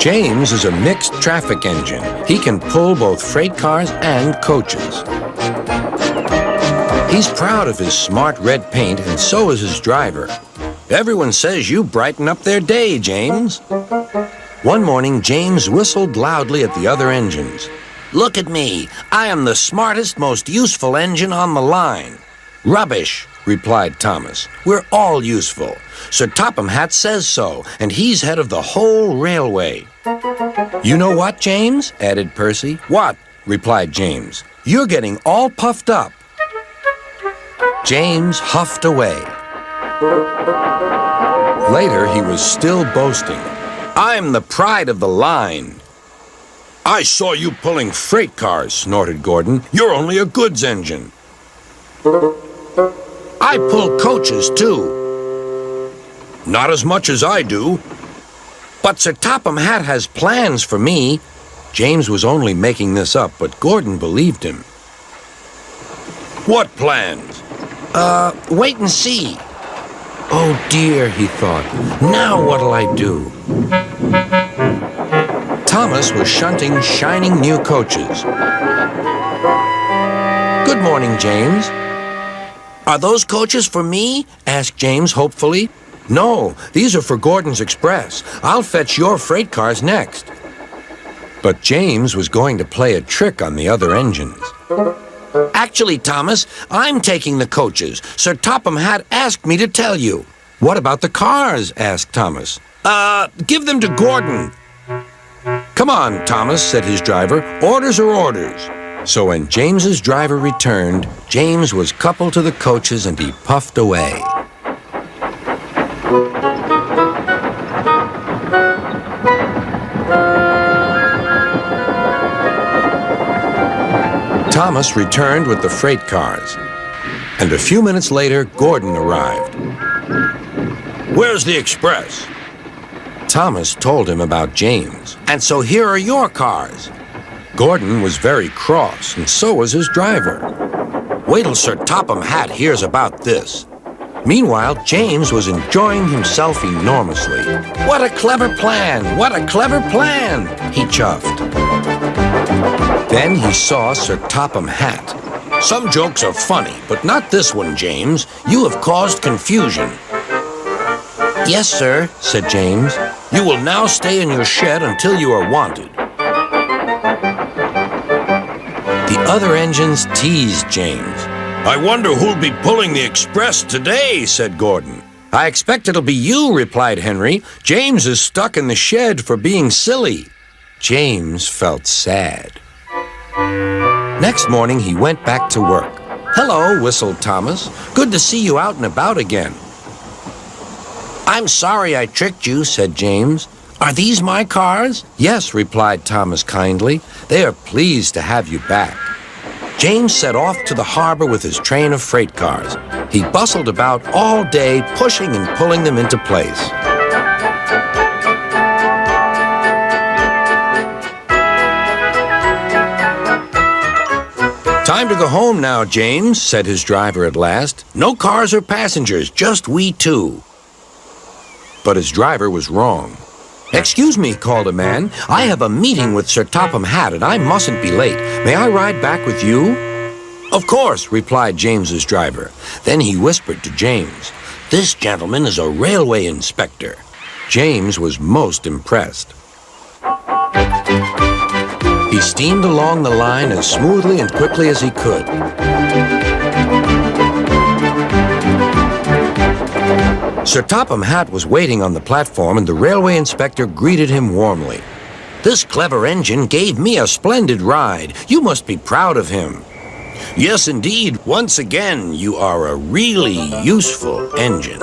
James is a mixed traffic engine. He can pull both freight cars and coaches. He's proud of his smart red paint, and so is his driver. Everyone says you brighten up their day, James. One morning, James whistled loudly at the other engines. Look at me. I am the smartest, most useful engine on the line. Rubbish, replied Thomas. We're all useful. Sir Topham Hatt says so, and he's head of the whole railway. You know what, James? Added Percy. What? Replied James. You're getting all puffed up. James huffed away. Later, he was still boasting. I'm the pride of the line. I saw you pulling freight cars, snorted Gordon. You're only a goods engine. I pull coaches, too. Not as much as I do. But Sir Topham Hatt has plans for me. James was only making this up, but Gordon believed him. What plans? Wait and see. Oh dear, he thought. Now what'll I do? Thomas was shunting shining new coaches. Good morning, James. Are those coaches for me? Asked James hopefully. No, these are for Gordon's Express. I'll fetch your freight cars next. But James was going to play a trick on the other engines. Actually, Thomas, I'm taking the coaches. Sir Topham Hatt asked me to tell you. What about the cars? Asked Thomas. Give them to Gordon. Come on, Thomas, said his driver. Orders are orders. So when James's driver returned, James was coupled to the coaches and he puffed away. Thomas returned with the freight cars, and a few minutes later, Gordon arrived. Where's the express? Thomas told him about James, and so here are your cars. Gordon was very cross, and so was his driver. Wait till Sir Topham Hatt hears about this. Meanwhile, James was enjoying himself enormously. What a clever plan! What a clever plan! He chuffed. Then he saw Sir Topham Hatt. Some jokes are funny, but not this one, James. You have caused confusion. Yes, sir, said James. You will now stay in your shed until you are wanted. The other engines teased James. I wonder who'll be pulling the express today, said Gordon. I expect it'll be you, replied Henry. James is stuck in the shed for being silly. James felt sad. Next morning, he went back to work. Hello, whistled Thomas. Good to see you out and about again. I'm sorry I tricked you, said James. Are these my cars? Yes, replied Thomas kindly. They are pleased to have you back. James set off to the harbor with his train of freight cars. He bustled about all day, pushing and pulling them into place. Time to go home now, James, said his driver at last. No cars or passengers, just we two. But his driver was wrong. Excuse me, called a man. I have a meeting with Sir Topham Hatt, and I mustn't be late. May I ride back with you? Of course, replied James's driver. Then he whispered to James, This gentleman is a railway inspector. James was most impressed. He steamed along the line as smoothly and quickly as he could. Sir Topham Hatt was waiting on the platform, and the railway inspector greeted him warmly. This clever engine gave me a splendid ride. You must be proud of him. Yes, indeed. Once again, you are a really useful engine.